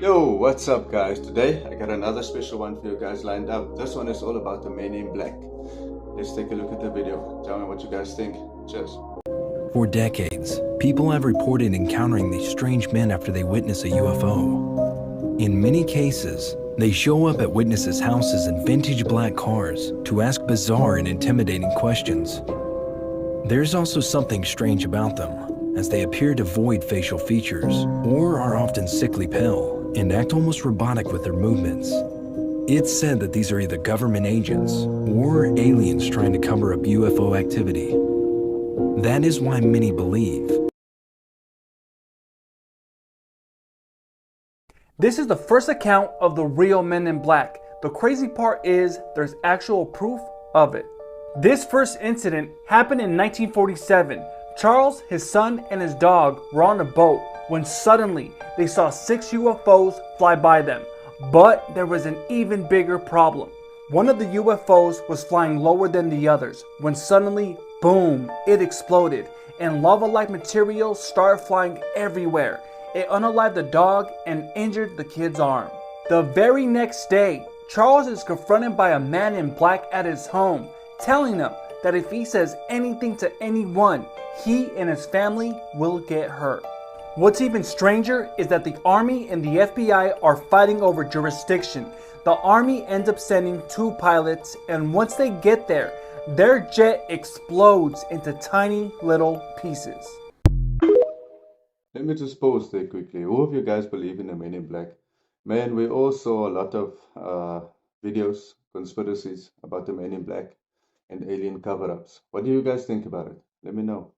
Yo, what's up guys? Today I got another special one for you guys lined up. This one is all about the Men in Black. Let's take a look at the video. Tell me what you guys think. Cheers. For decades, people have reported encountering these strange men after they witness a UFO. In many cases, they show up at witnesses' houses in vintage black cars to ask bizarre and intimidating questions. There's also something strange about them, as they appear devoid facial features or are often sickly pale and act almost robotic with their movements. It's said that these are either government agents or aliens trying to cover up UFO activity. That is why many believe. This is the first account of the real Men in Black. The crazy part is there's actual proof of it. This first incident happened in 1947. Charles, his son, and his dog were on a boat when suddenly they saw 6 UFOs fly by them. But there was an even bigger problem. One of the UFOs was flying lower than the others when suddenly, boom, it exploded and lava-like materials started flying everywhere. It unalived the dog and injured the kid's arm. The very next day, Charles is confronted by a man in black at his home, telling him that if he says anything to anyone, he and his family will get hurt. What's even stranger is that the Army and the FBI are fighting over jurisdiction. The Army ends up sending 2 pilots, and once they get there, their jet explodes into tiny little pieces. Let me just pause there quickly. Who of you guys believe in the Men in Black? Man, we all saw a lot of videos, conspiracies about the Men in Black and alien cover-ups. What do you guys think about it? Let me know.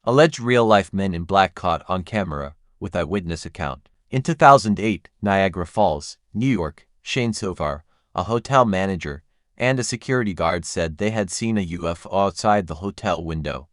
Alleged real-life men in black caught on camera with eyewitness account. In 2008, Niagara Falls, New York, Shane Sovar, a hotel manager, and a security guard said they had seen a UFO outside the hotel window.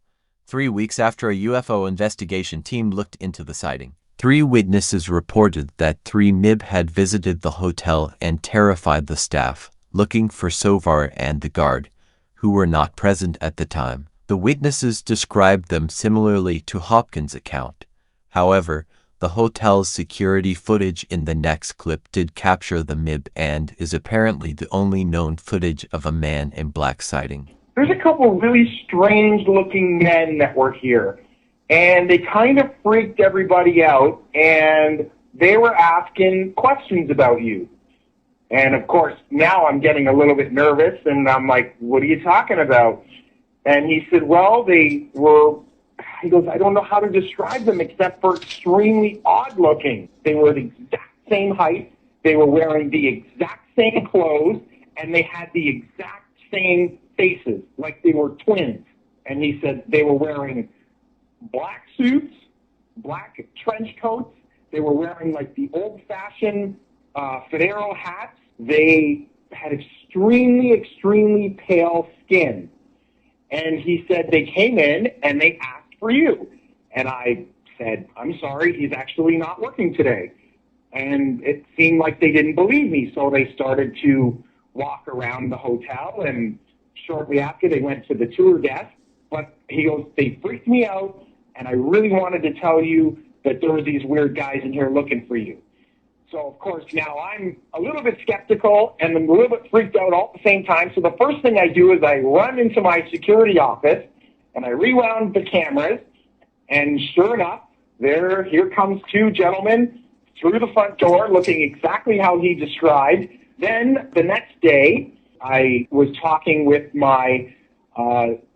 3 weeks after a UFO investigation team looked into the sighting, 3 witnesses reported that 3 MIB had visited the hotel and terrified the staff, looking for Sovar and the guard, who were not present at the time. The witnesses described them similarly to Hopkins' account. However, the hotel's security footage in the next clip did capture the MIB and is apparently the only known footage of a man in black sighting. There's a couple of really strange-looking men that were here, and they kind of freaked everybody out, and they were asking questions about you. And, of course, now I'm getting a little bit nervous, and I'm like, what are you talking about? And he said, well, he goes, I don't know how to describe them except for extremely odd-looking. They were the exact same height, they were wearing the exact same clothes, and they had the exact same faces, like they were twins. And he said they were wearing black suits, black trench coats, they were wearing like the old-fashioned fedora hats. They had extremely pale skin. And he said they came in and they asked for you. And I said, I'm sorry, he's actually not working today. And it seemed like they didn't believe me, so they started to walk around the hotel, and shortly after they went to the tour desk. But he goes, they freaked me out, and I really wanted to tell you that there were these weird guys in here looking for you. So, of course, now I'm a little bit skeptical and I'm a little bit freaked out all at the same time. So the first thing I do is I run into my security office and I rewound the cameras. And sure enough, here comes 2 gentlemen through the front door looking exactly how he described. Then the next day, I was talking with my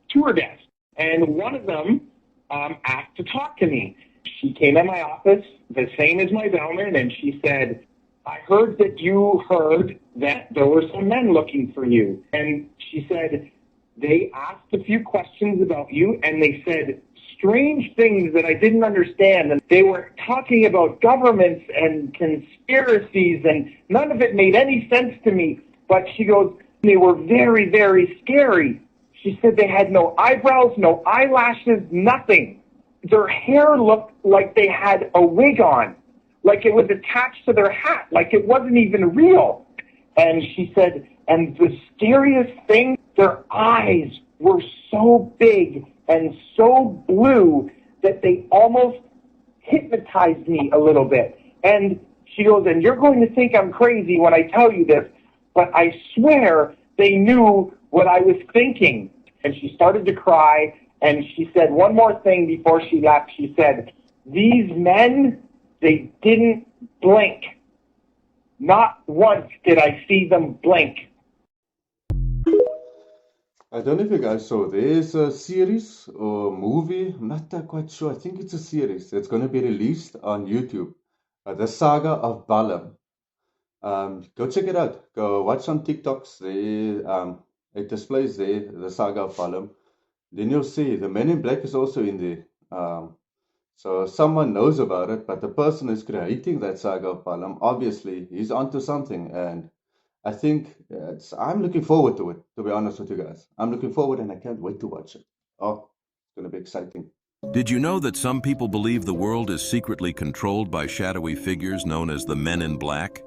tour desk, and one of them asked to talk to me. She came in my office, the same as my bellman, and she said, I heard that you heard that there were some men looking for you. And she said, they asked a few questions about you, and they said strange things that I didn't understand. And they were talking about governments and conspiracies, and none of it made any sense to me. But she goes, they were very scary. She said they had no eyebrows, no eyelashes, nothing. Their hair looked like they had a wig on, like it was attached to their hat, like it wasn't even real. And she said, and the scariest thing, their eyes were so big and so blue that they almost hypnotized me a little bit. And she goes, and you're going to think I'm crazy when I tell you this, but I swear they knew what I was thinking. And she started to cry, and she said one more thing before she left. She said, these men, they didn't blink. Not once did I see them blink. I don't know if you guys saw, there's a series or movie, I'm not quite sure, I think it's a series that's going to be released on YouTube, The Saga of Balaam. Go check it out. Go watch some TikToks. It displays there, The Saga of Balaam. Then you'll see the Men in Black is also in there. So someone knows about it, but the person who's creating that Saga of Balaam, obviously, he's onto something. And I think I'm looking forward to it, to be honest with you guys. I'm looking forward and I can't wait to watch it. Oh, it's going to be exciting. Did you know that some people believe the world is secretly controlled by shadowy figures known as the Men in Black?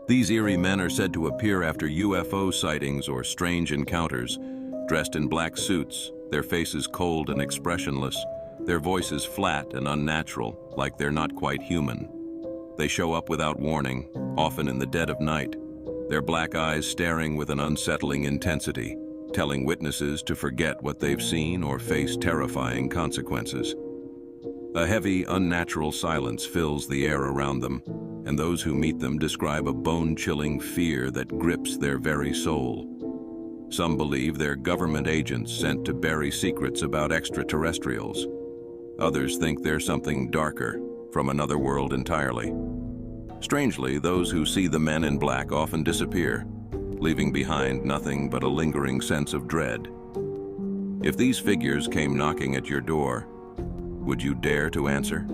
These eerie men are said to appear after UFO sightings or strange encounters, dressed in black suits, their faces cold and expressionless, their voices flat and unnatural, like they're not quite human. They show up without warning, often in the dead of night, their black eyes staring with an unsettling intensity, telling witnesses to forget what they've seen or face terrifying consequences. A heavy, unnatural silence fills the air around them, and those who meet them describe a bone-chilling fear that grips their very soul. Some believe they're government agents sent to bury secrets about extraterrestrials. Others think they're something darker, from another world entirely. Strangely, those who see the Men in Black often disappear, leaving behind nothing but a lingering sense of dread. If these figures came knocking at your door, would you dare to answer?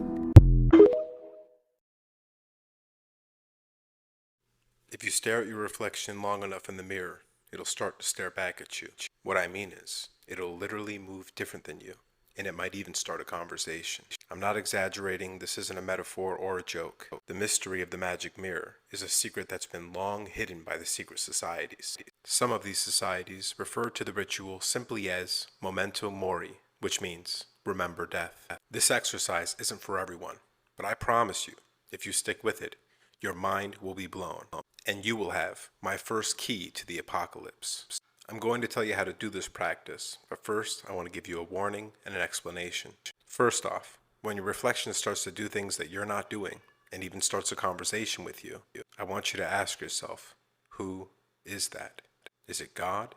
If you stare at your reflection long enough in the mirror, it'll start to stare back at you. What I mean is, it'll literally move different than you, and it might even start a conversation. I'm not exaggerating, this isn't a metaphor or a joke. The mystery of the magic mirror is a secret that's been long hidden by the secret societies. Some of these societies refer to the ritual simply as memento mori, which means remember death. This exercise isn't for everyone, but I promise you, if you stick with it, your mind will be blown, and you will have my first key to the apocalypse. I'm going to tell you how to do this practice, but first I want to give you a warning and an explanation. First off, when your reflection starts to do things that you're not doing, and even starts a conversation with you, I want you to ask yourself, who is that? Is it God?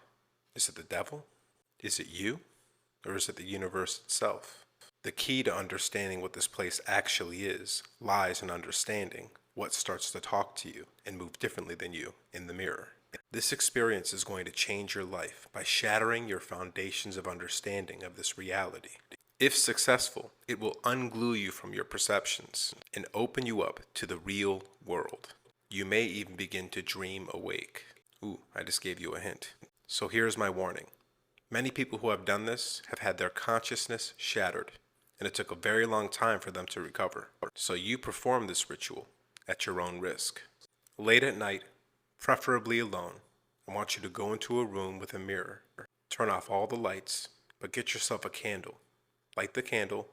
Is it the devil? Is it you? Or is it the universe itself? The key to understanding what this place actually is lies in understanding what starts to talk to you and move differently than you in the mirror. This experience is going to change your life by shattering your foundations of understanding of this reality. If successful, it will unglue you from your perceptions and open you up to the real world. You may even begin to dream awake. Ooh, I just gave you a hint. So here's my warning. Many people who have done this have had their consciousness shattered, and it took a very long time for them to recover. So you perform this ritual at your own risk. Late at night, preferably alone, I want you to go into a room with a mirror. Turn off all the lights, but get yourself a candle. Light the candle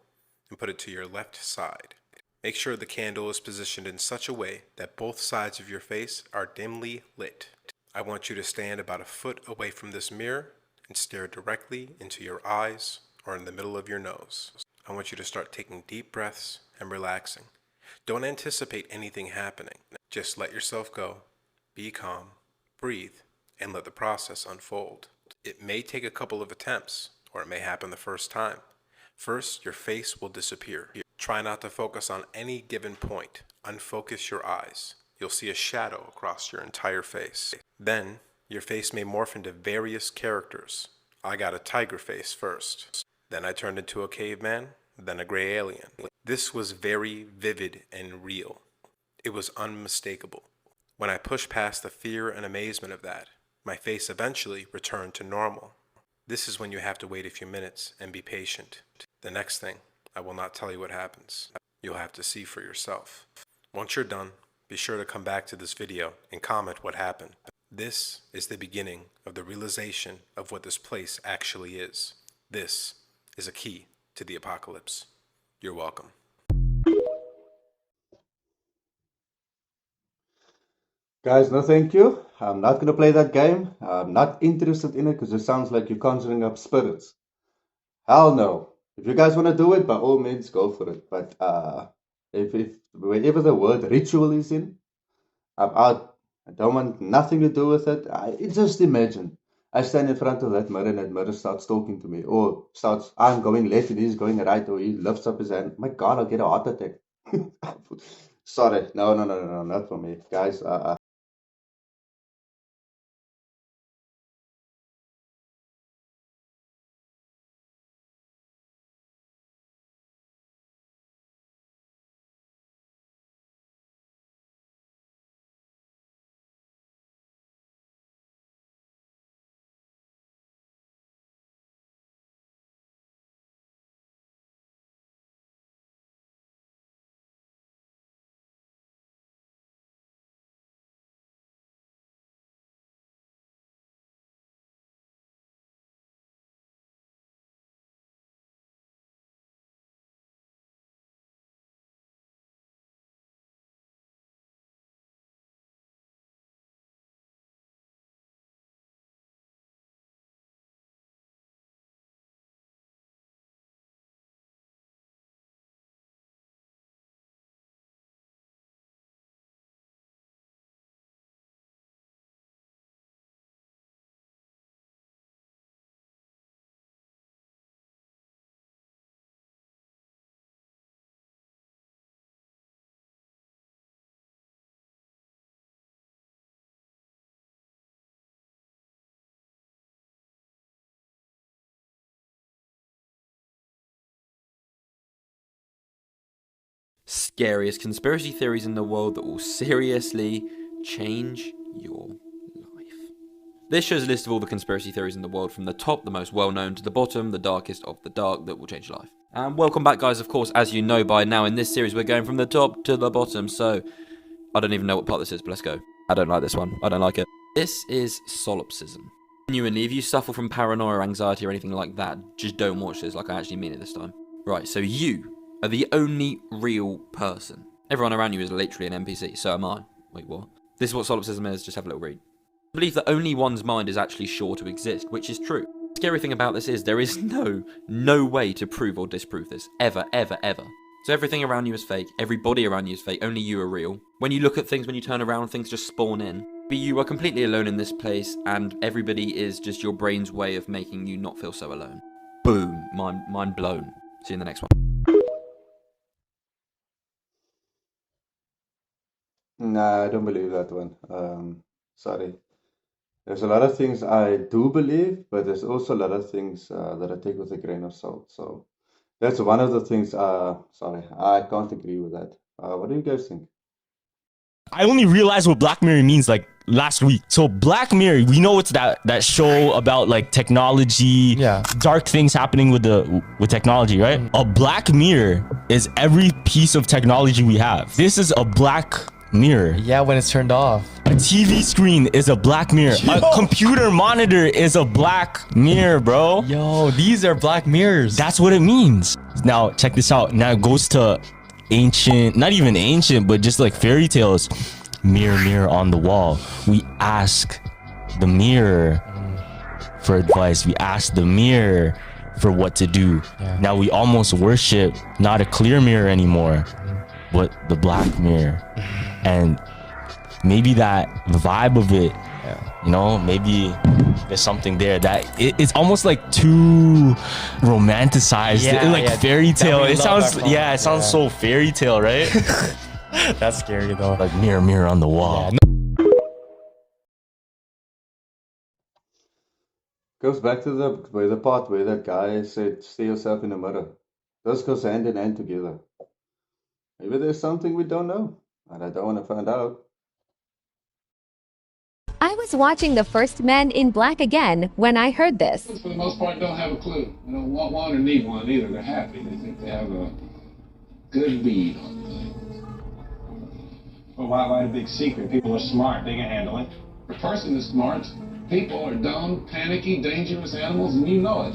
and put it to your left side. Make sure the candle is positioned in such a way that both sides of your face are dimly lit. I want you to stand about a foot away from this mirror and stare directly into your eyes or in the middle of your nose. I want you to start taking deep breaths and relaxing. Don't anticipate anything happening. Just let yourself go, be calm, breathe, and let the process unfold. It may take a couple of attempts, or it may happen the first time. First, your face will disappear. Try not to focus on any given point. Unfocus your eyes. You'll see a shadow across your entire face. Then, your face may morph into various characters. I got a tiger face first. Then I turned into a caveman, then a gray alien. This was very vivid and real. It was unmistakable. When I pushed past the fear and amazement of that, my face eventually returned to normal. This is when you have to wait a few minutes and be patient. The next thing, I will not tell you what happens. You'll have to see for yourself. Once you're done, be sure to come back to this video and comment what happened. This is the beginning of the realization of what this place actually is. This is a key to the apocalypse. You're welcome. Guys, no thank you. I'm not going to play that game. I'm not interested in it because it sounds like you're conjuring up spirits. Hell no. If you guys want to do it, by all means, go for it. But if wherever the word ritual is in, I'm out. I don't want nothing to do with it. Just imagine. I stand in front of that mirror and that mirror starts talking to me. Or starts, I'm going left and he's going right. Or he lifts up his hand. My God, I'll get a heart attack. Sorry. No, not for me. Guys, Scariest conspiracy theories in the world that will seriously change your life. This shows a list of all the conspiracy theories in the world from the top, the most well-known, to the bottom, the darkest of the dark that will change your life. And welcome back, guys. Of course, as you know by now, in this series we're going from the top to the bottom, so I don't even know what part this is, but let's go. I don't like this one. I don't like it. This is solipsism. Genuinely, if you suffer from paranoia, anxiety, or anything like that, just don't watch this. Like, I actually mean it this time. Right, so you are the only real person. Everyone around you is literally an NPC, so am I. Wait, what? This is what solipsism is, just have a little read. I believe that only one's mind is actually sure to exist, which is true. The scary thing about this is there is no way to prove or disprove this. Ever, ever, ever. So everything around you is fake, everybody around you is fake, only you are real. When you look at things, when you turn around, things just spawn in. But you are completely alone in this place, and everybody is just your brain's way of making you not feel so alone. Boom. Mind blown. See you in the next one. Nah, I don't believe that one. Sorry. There's a lot of things I do believe, but there's also a lot of things that I take with a grain of salt. So that's one of the things, sorry, I can't agree with that. What do you guys think? I only realized what Black Mirror means like last week. So Black Mirror, we know it's that show about like technology, dark things happening with technology, right? A Black Mirror is every piece of technology we have. This is a black mirror. Yeah, when it's turned off. A TV screen is a black mirror. Yo. A computer monitor is a black mirror, bro. Yo, these are black mirrors. That's what it means. Now, check this out. Now it goes to ancient, not even ancient, but just like fairy tales. Mirror, mirror on the wall. We ask the mirror for advice. We ask the mirror for what to do. Yeah. Now we almost worship not a clear mirror anymore, but the black mirror. And maybe that vibe of it, you know, maybe there's something there that it's almost like too romanticized, like fairy tale. It sounds, it sounds so fairy tale, right? That's scary though. Like mirror, mirror on the wall. Goes back to the part where that guy said, "See yourself in the mirror." Those goes hand in hand together. Maybe there's something we don't know, and I don't want to find out. I was watching the first Men in Black again when I heard this. For the most part, don't have a clue. They don't want one or need one either. They're happy. They think they have a good lead on things. Well, why a big secret? People are smart. They can handle it. The person is smart. People are dumb, panicky, dangerous animals, and you know it.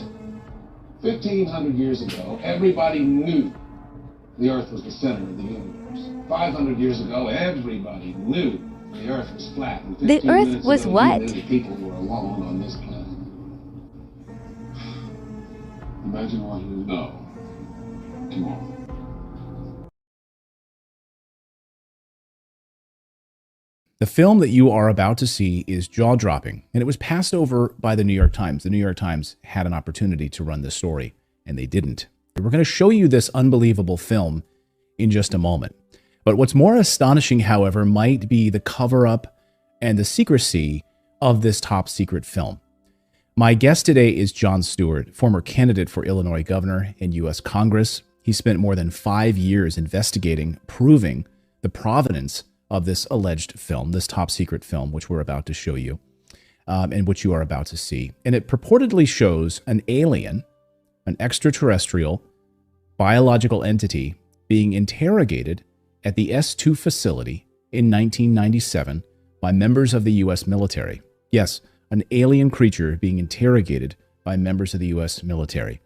1,500 years ago, everybody knew The Earth was the center of the universe. 500 years ago, everybody knew the Earth was flat. And The 15 Earth minutes was ago, what? you knew that people were alone on this planet. Imagine what you know tomorrow. The film that you are about to see is jaw-dropping, and it was passed over by the New York Times. The New York Times had an opportunity to run this story, and they didn't. We're going to show you this unbelievable film in just a moment. But what's more astonishing, however, might be the cover-up and the secrecy of this top-secret film. My guest today is Jon Stewart, former candidate for Illinois governor in U.S. Congress. He spent more than 5 years investigating, proving the provenance of this alleged film, this top secret film, which we're about to show you, and which you are about to see. And it purportedly shows an alien, an extraterrestrial, biological entity being interrogated at the S2 facility in 1997 by members of the U.S. military. Yes, an alien creature being interrogated by members of the U.S. military.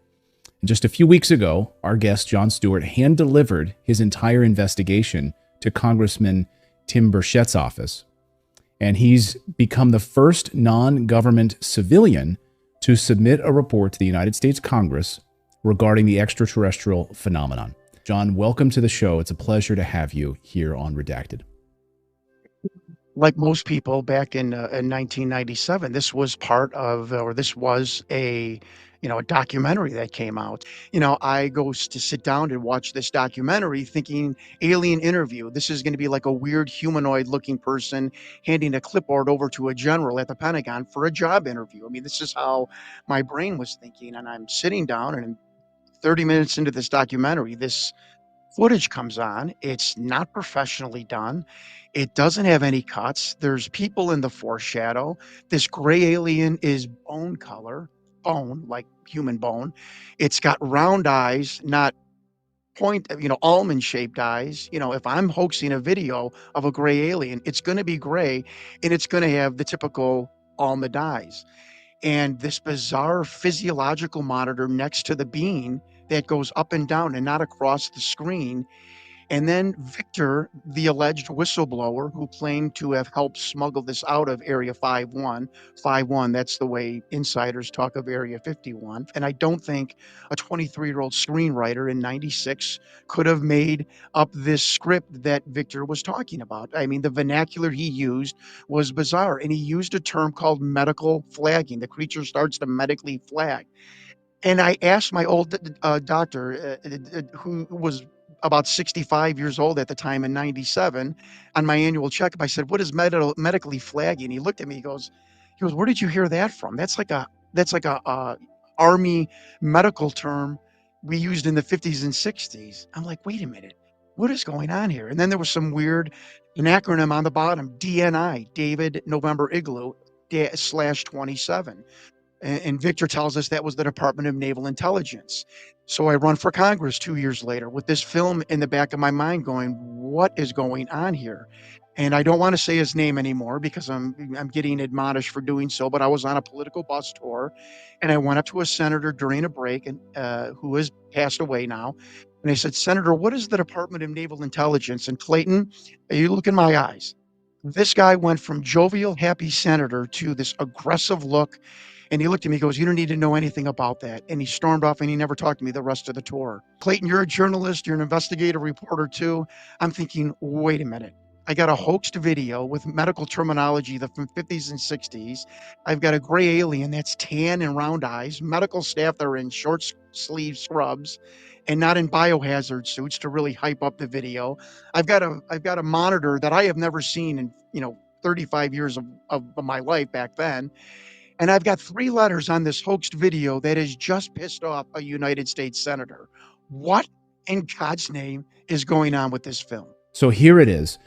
And just a few weeks ago, our guest, Jon Stewart, hand-delivered his entire investigation to Congressman Tim Burchett's office, and he's become the first non-government civilian to submit a report to the United States Congress regarding the extraterrestrial phenomenon. Jon, welcome to the show. It's a pleasure to have you here on Redacted. Like most people back in 1997, this was part of, or this was a documentary that came out. I go to sit down and watch this documentary thinking alien interview. This is going to be like a weird humanoid looking person handing a clipboard over to a general at the Pentagon for a job interview. I mean, this is how my brain was thinking. And I'm sitting down, and 30 minutes into this documentary, this footage comes on. It's not professionally done. It doesn't have any cuts. There's people in the foreshadow. This gray alien is bone color, bone, like human bone. It's got round eyes, not almond-shaped eyes. If I'm hoaxing a video of a gray alien, it's going to be gray, and it's going to have the typical almond eyes. And this bizarre physiological monitor next to the being that goes up and down and not across the screen. And then Victor, the alleged whistleblower who claimed to have helped smuggle this out of Area 51, that's the way insiders talk of Area 51. And I don't think a 23-year-old screenwriter in 96 could have made up this script that Victor was talking about. I mean, the vernacular he used was bizarre, and he used a term called medical flagging. The creature starts to medically flag. And I asked my old doctor, who was about 65 years old at the time in 97, on my annual checkup, I said, "What is medically flagging?" He looked at me, he goes, "Where did you hear that from? That's like a Army medical term we used in the 50s and 60s. I'm like, wait a minute, what is going on here? And then there was some weird, an acronym on the bottom, DNI, David November Igloo /27. And Victor tells us that was the Department of Naval Intelligence. So I run for Congress 2 years later with this film in the back of my mind going, what is going on here? And I don't want to say his name anymore because I'm getting admonished for doing so, but I was on a political bus tour, and I went up to a senator during a break, and who has passed away now. And I said, "Senator, what is the Department of Naval Intelligence?" And Clayton, you look in my eyes. This guy went from jovial, happy senator to this aggressive look. And he looked at me, he goes, "You don't need to know anything about that." And he stormed off, and he never talked to me the rest of the tour. Clayton, you're a journalist, you're an investigative reporter too. I'm thinking, wait a minute. I got a hoaxed video with medical terminology from 50s and 60s. I've got a gray alien that's tan and round eyes, medical staff that are in short sleeve scrubs and not in biohazard suits to really hype up the video. I've got a monitor that I have never seen in 35 years of my life back then. And I've got 3 letters on this hoaxed video that has just pissed off a United States senator. What in God's name is going on with this film? So here it is.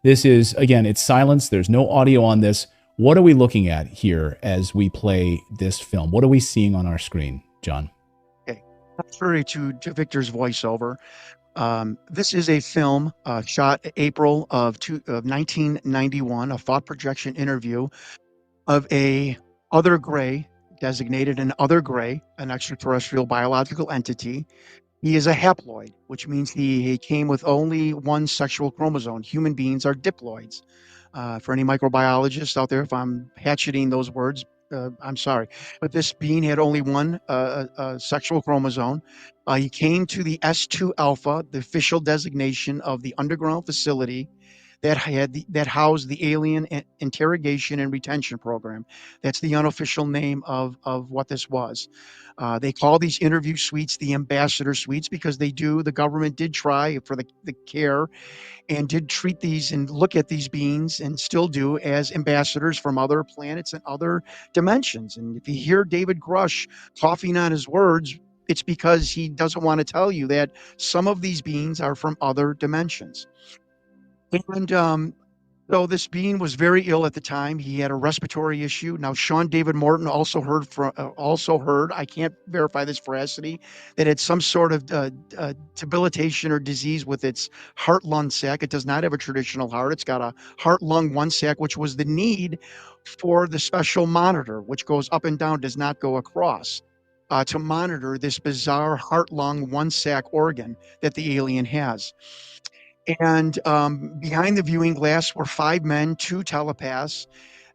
This is, again, it's silence. There's no audio on this. What are we looking at here as we play this film? What are we seeing on our screen, Jon? Okay. Contrary to Victor's voiceover, this is a film shot April of 1991, a thought projection interview of a other gray, designated an other gray, an extraterrestrial biological entity He is a haploid, which means he came with only one sexual chromosome. Human beings are diploids. For any microbiologists out there, if I'm hatcheting those words, I'm sorry. But this being had only one sexual chromosome. He came to the S2 alpha, the official designation of the underground facility that housed the alien interrogation and retention program. That's the unofficial name of what this was. They call these interview suites the ambassador suites because the government did try for the care and did treat these and look at these beings and still do as ambassadors from other planets and other dimensions. And if you hear David Grush coughing on his words, it's because he doesn't want to tell you that some of these beings are from other dimensions. And so this being was very ill at the time. He had a respiratory issue. Now, Sean David Morton also heard, I can't verify this veracity, that it's some sort of debilitation or disease with its heart-lung sac. It does not have a traditional heart. It's got a heart-lung one sac, which was the need for the special monitor, which goes up and down, does not go across, to monitor this bizarre heart-lung one sac organ that the alien has. And behind the viewing glass were 5 men, 2 telepaths.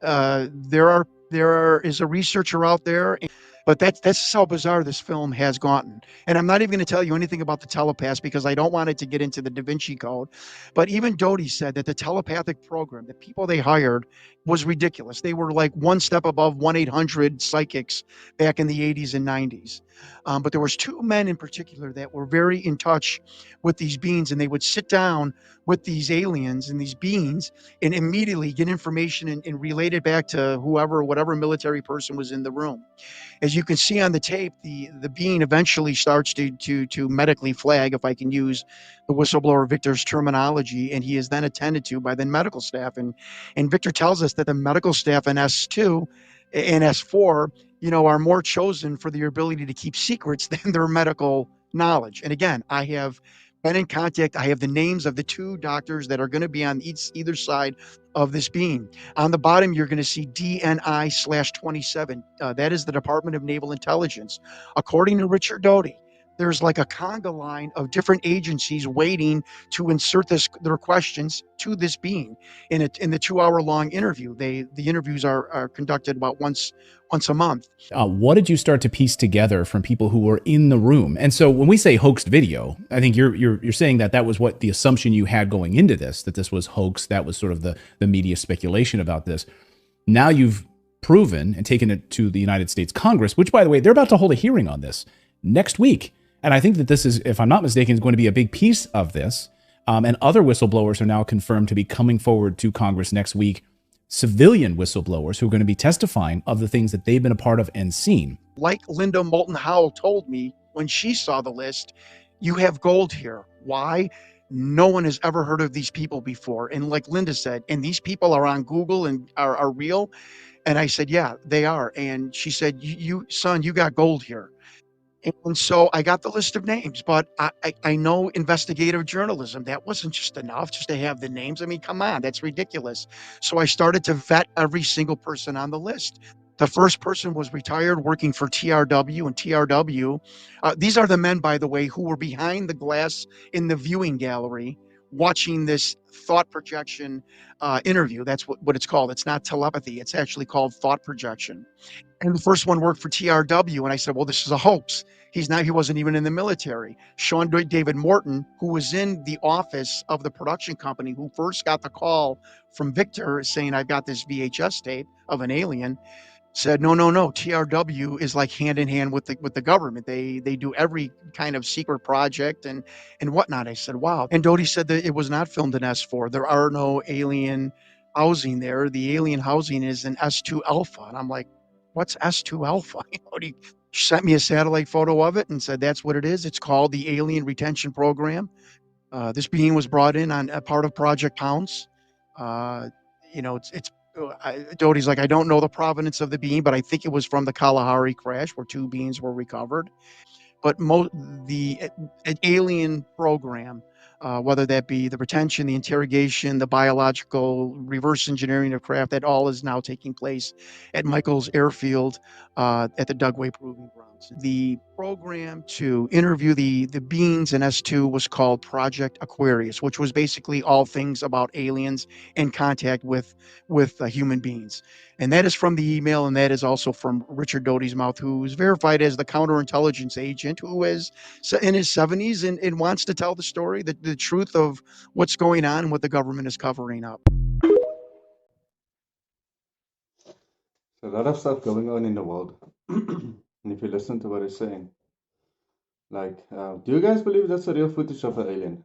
There is a researcher out there, but that's how bizarre this film has gotten. And I'm not even going to tell you anything about the telepaths because I don't want it to get into the Da Vinci Code. But even Doty said that the telepathic program, the people they hired, was ridiculous. They were like one step above 1-800 psychics back in the 80s and 90s. But there was 2 men in particular that were very in touch with these beings, and they would sit down with these aliens and these beings and immediately get information and relate it back to whatever military person was in the room. As you can see on the tape, the being eventually starts to medically flag, if I can use the whistleblower Victor's terminology, and he is then attended to by the medical staff. And Victor tells us that the medical staff in S2 and S4, are more chosen for their ability to keep secrets than their medical knowledge. And again, I have been in contact. I have the names of the 2 doctors that are going to be on either side of this beam. On the bottom, you're going to see DNI/27. That is the Department of Naval Intelligence. According to Richard Doty, there's like a conga line of different agencies waiting to insert their questions to this being in the 2-hour-long interview. The interviews are conducted about once a month. What did you start to piece together from people who were in the room? And so when we say hoaxed video, I think you're saying that was what the assumption you had going into this, that this was hoax. That was sort of the media speculation about this. Now you've proven and taken it to the United States Congress, which, by the way, they're about to hold a hearing on this next week. And I think that this is, if I'm not mistaken, is going to be a big piece of this. And other whistleblowers are now confirmed to be coming forward to Congress next week, civilian whistleblowers who are going to be testifying of the things that they've been a part of and seen. Like Linda Moulton Howe told me when she saw the list, you have gold here. Why? No one has ever heard of these people before. And like Linda said, and these people are on Google and are real. And I said, yeah, they are. And she said, son, you got gold here. And so I got the list of names, but I know investigative journalism. That wasn't just enough just to have the names. I mean, come on, that's ridiculous. So I started to vet every single person on the list. The first person was retired, working for TRW, and TRW. These are the men, by the way, who were behind the glass in the viewing gallery watching this thought projection interview. That's what it's called. It's not telepathy. It's actually called thought projection. And the first one worked for TRW. And I said, well, this is a hoax. He wasn't even in the military. Sean David Morton, who was in the office of the production company, who first got the call from Victor saying, I've got this VHS tape of an alien, said, no. TRW is like hand in hand with the government. They do every kind of secret project and whatnot. I said, wow. And Doty said that it was not filmed in S4. There are no alien housing there. The alien housing is in S2 Alpha. And I'm like, what's S2 Alpha? He sent me a satellite photo of it and said, that's what it is. It's called the Alien Retention Program. This being was brought in on a part of Project Pounce. Doty's like, I don't know the provenance of the being, but I think it was from the Kalahari crash where 2 beings were recovered. But the alien program, whether that be the retention, the interrogation, the biological reverse engineering of craft, that all is now taking place at Michael's Airfield at the Dugway Proving Ground. The program to interview the beings in S2 was called Project Aquarius, which was basically all things about aliens in contact with human beings. And that is from the email, and that is also from Richard Doty's mouth, who is verified as the counterintelligence agent, who is in his 70s and wants to tell the story, the truth of what's going on and what the government is covering up. A lot of stuff going on in the world. And if you listen to what he's saying, like, do you guys believe that's a real footage of an alien?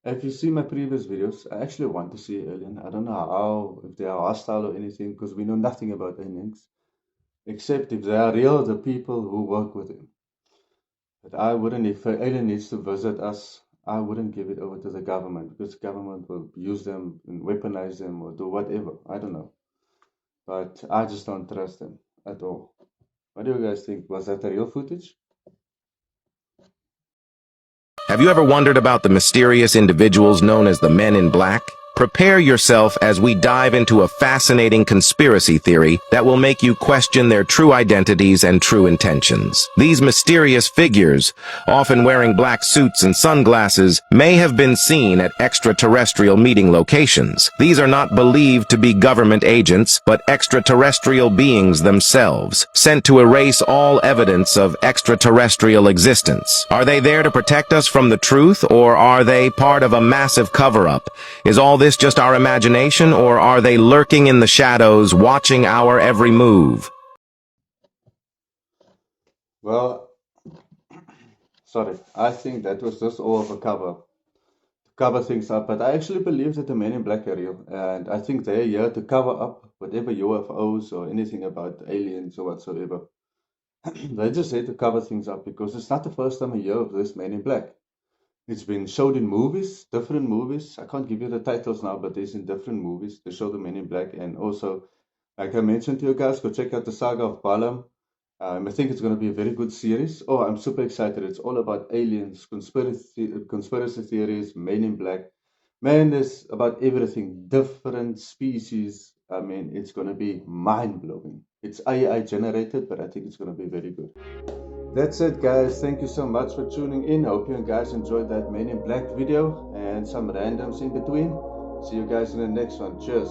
If you see my previous videos, I actually want to see an alien. I don't know how, if they are hostile or anything, because we know nothing about aliens, except if they are real, the people who work with them. But I wouldn't, if an alien needs to visit us, I wouldn't give it over to the government, because the government will use them and weaponize them or do whatever. I don't know. But I just don't trust them at all. What do you guys think? Was that the real footage? Have you ever wondered about the mysterious individuals known as the Men in Black? Prepare yourself as we dive into a fascinating conspiracy theory that will make you question their true identities and true intentions. These mysterious figures, often wearing black suits and sunglasses, may have been seen at extraterrestrial meeting locations. These are not believed to be government agents, but extraterrestrial beings themselves, sent to erase all evidence of extraterrestrial existence. Are they there to protect us from the truth, or are they part of a massive cover-up? Is all this just our imagination, or are they lurking in the shadows, watching our every move? Well, sorry, I think that was just all of a cover to cover things up, but I actually believe that the Men in Black are real, and I think they're here to cover up whatever UFOs or anything about aliens or whatsoever. They're just here to cover things up, because it's not the first time I hear of this Men in Black. It's been showed in movies, different movies. I can't give you the titles now, but it's in different movies. They show the Men in Black. And also, like I mentioned to you guys, go check out the Saga of Balaam. I think it's going to be a very good series. Oh, I'm super excited. It's all about aliens, conspiracy theories, Men in Black. Man, there's about everything, different species. I mean, it's going to be mind-blowing. It's AI generated, but I think it's going to be very good. That's it, guys. Thank you so much for tuning in. I hope you guys enjoyed that Men in Black video and some randoms in between. See you guys in the next one. Cheers.